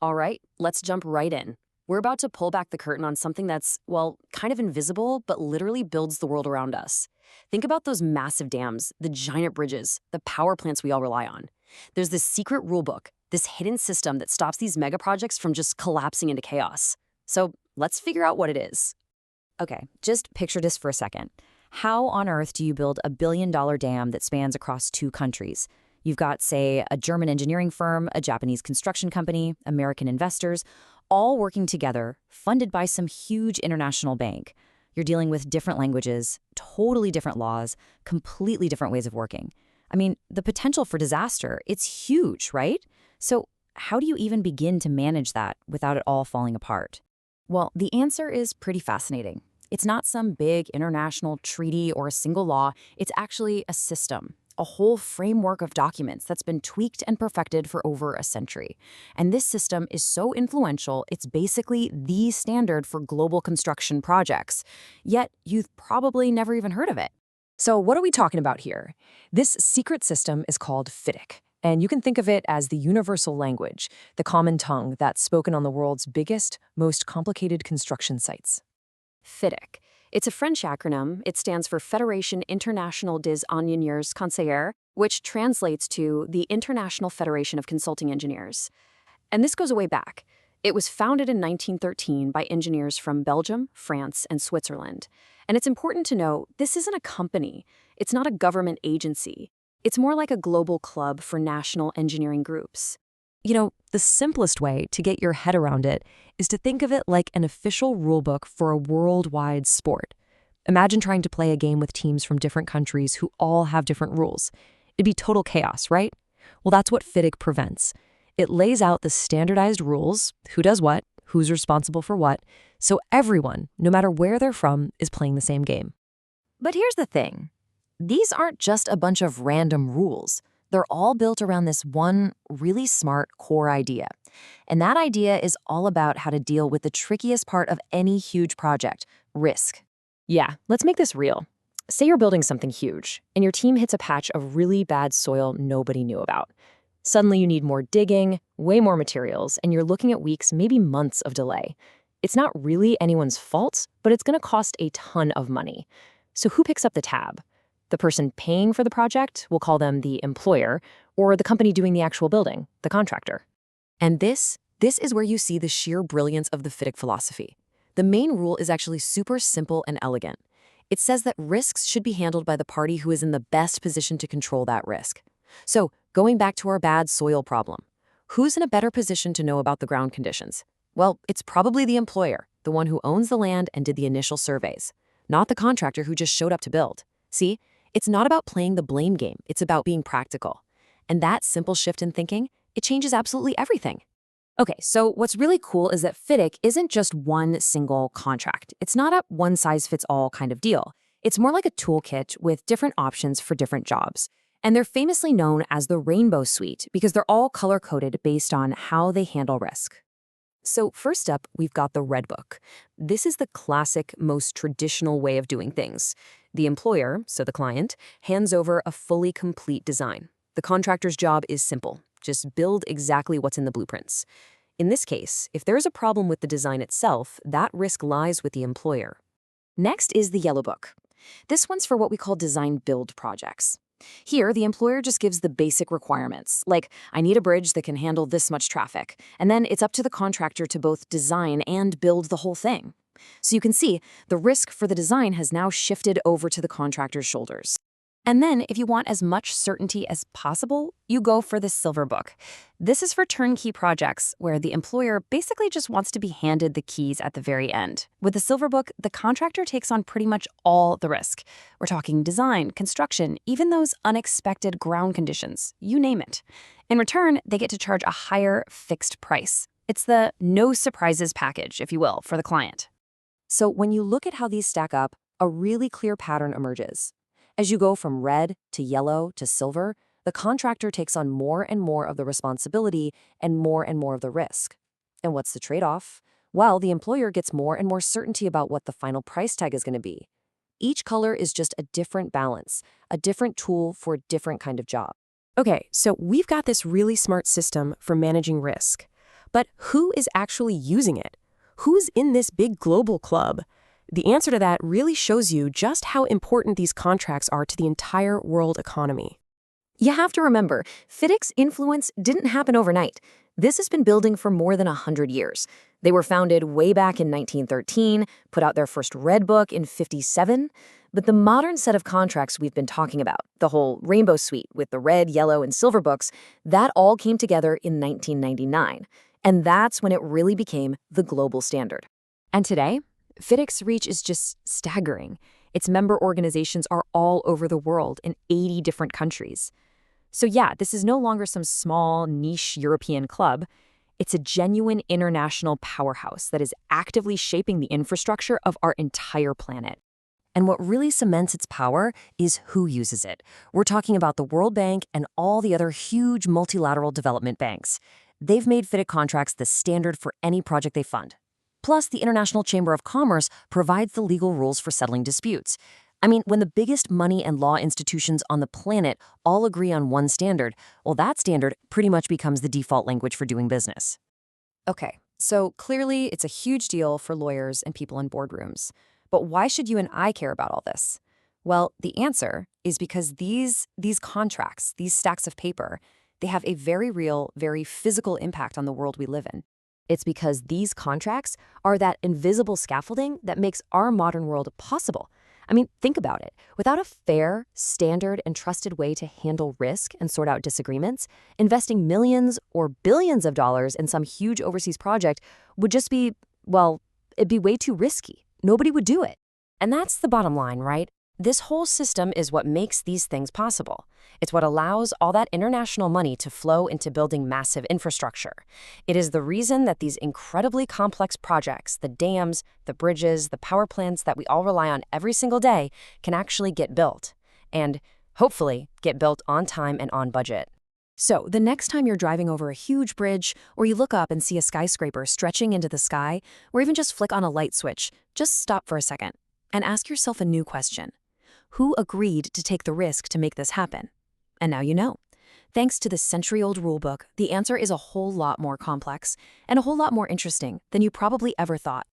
All right, let's jump right in. We're about to pull back the curtain on something that's, well, kind of invisible, but literally builds the world around us. Think about those massive dams, the giant bridges, the power plants we all rely on. There's this secret rule book, this hidden system that stops these mega projects from just collapsing into chaos. So let's figure out what it is. Okay, just picture this for a second. How on earth do you build a billion-dollar dam that spans across two countries? You've got, say, a German engineering firm, a Japanese construction company, American investors, all working together, funded by some huge international bank. You're dealing with different languages, totally different laws, completely different ways of working. I mean, the potential for disaster, it's huge, right? So how do you even begin to manage that without it all falling apart? Well, the answer is pretty fascinating. It's not some big international treaty or a single law. It's actually a system, a whole framework of documents that's been tweaked and perfected for over a century. And this system is so influential, it's basically the standard for global construction projects. Yet, you've probably never even heard of it. So what are we talking about here? This secret system is called Fidic, and you can think of it as the universal language, the common tongue that's spoken on the world's biggest, most complicated construction sites. Fidic. It's a French acronym. It stands for Fédération Internationale des Ingénieurs-Conseils, which translates to the International Federation of Consulting Engineers. And this goes way back. It was founded in 1913 by engineers from Belgium, France, and Switzerland. And it's important to note, this isn't a company. It's not a government agency. It's more like a global club for national engineering groups. You know, the simplest way to get your head around it is to think of it like an official rulebook for a worldwide sport. Imagine trying to play a game with teams from different countries who all have different rules. It'd be total chaos, right? Well, that's what Fidic prevents. It lays out the standardized rules, who does what, who's responsible for what, so everyone, no matter where they're from, is playing the same game. But here's the thing. These aren't just a bunch of random rules. They're all built around this one really smart core idea. And that idea is all about how to deal with the trickiest part of any huge project, risk. Yeah, let's make this real. Say you're building something huge, and your team hits a patch of really bad soil nobody knew about. Suddenly you need more digging, way more materials, and you're looking at weeks, maybe months of delay. It's not really anyone's fault, but it's going to cost a ton of money. So who picks up the tab? The person paying for the project, we'll call them the employer, or the company doing the actual building, the contractor. And this is where you see the sheer brilliance of the Fidic philosophy. The main rule is actually super simple and elegant. It says that risks should be handled by the party who is in the best position to control that risk. So, going back to our bad soil problem, who's in a better position to know about the ground conditions? Well, it's probably the employer, the one who owns the land and did the initial surveys, not the contractor who just showed up to build. See? It's not about playing the blame game, it's about being practical. And that simple shift in thinking, it changes absolutely everything. Okay, so what's really cool is that Fidic isn't just one single contract. It's not a one-size-fits-all kind of deal. It's more like a toolkit with different options for different jobs. And they're famously known as the Rainbow Suite because they're all color-coded based on how they handle risk. So first up, we've got the Red Book. This is the classic, most traditional way of doing things. The employer, so the client, hands over a fully complete design. The contractor's job is simple. Just build exactly what's in the blueprints. In this case, if there's a problem with the design itself, that risk lies with the employer. Next is the Yellow Book. This one's for what we call design-build projects. Here, the employer just gives the basic requirements, like, I need a bridge that can handle this much traffic, and then it's up to the contractor to both design and build the whole thing. So you can see, the risk for the design has now shifted over to the contractor's shoulders. And then, if you want as much certainty as possible, you go for the Silver Book. This is for turnkey projects, where the employer basically just wants to be handed the keys at the very end. With the Silver Book, the contractor takes on pretty much all the risk. We're talking design, construction, even those unexpected ground conditions, you name it. In return, they get to charge a higher fixed price. It's the no surprises package, if you will, for the client. So when you look at how these stack up, a really clear pattern emerges. As you go from red to yellow to silver, the contractor takes on more and more of the responsibility and more of the risk. And what's the trade-off? Well, the employer gets more and more certainty about what the final price tag is going to be. Each color is just a different balance, a different tool for a different kind of job. Okay, so we've got this really smart system for managing risk. But who is actually using it? Who's in this big global club? The answer to that really shows you just how important these contracts are to the entire world economy. You have to remember, Fidic's influence didn't happen overnight. This has been building for more than 100 years. They were founded way back in 1913, put out their first Red Book in 57, but the modern set of contracts we've been talking about, the whole rainbow suite with the red, yellow, and silver books, that all came together in 1999. And that's when it really became the global standard. And today, Fidic's reach is just staggering. Its member organizations are all over the world in 80 different countries. So yeah, this is no longer some small, niche European club. It's a genuine international powerhouse that is actively shaping the infrastructure of our entire planet. And what really cements its power is who uses it. We're talking about the World Bank and all the other huge multilateral development banks. They've made Fidic contracts the standard for any project they fund. Plus, the International Chamber of Commerce provides the legal rules for settling disputes. I mean, when the biggest money and law institutions on the planet all agree on one standard, well, that standard pretty much becomes the default language for doing business. Okay, so clearly it's a huge deal for lawyers and people in boardrooms. But why should you and I care about all this? Well, the answer is because these contracts, these stacks of paper, they have a very real, very physical impact on the world we live in. It's because these contracts are that invisible scaffolding that makes our modern world possible. I mean, think about it. Without a fair, standard, and trusted way to handle risk and sort out disagreements, investing millions or billions of dollars in some huge overseas project would just be, well, it'd be way too risky. Nobody would do it. And that's the bottom line, right? This whole system is what makes these things possible. It's what allows all that international money to flow into building massive infrastructure. It is the reason that these incredibly complex projects, the dams, the bridges, the power plants that we all rely on every single day, can actually get built. And hopefully get built on time and on budget. So, the next time you're driving over a huge bridge, or you look up and see a skyscraper stretching into the sky, or even just flick on a light switch, just stop for a second and ask yourself a new question. Who agreed to take the risk to make this happen? And now you know. Thanks to the century-old rulebook, the answer is a whole lot more complex and a whole lot more interesting than you probably ever thought.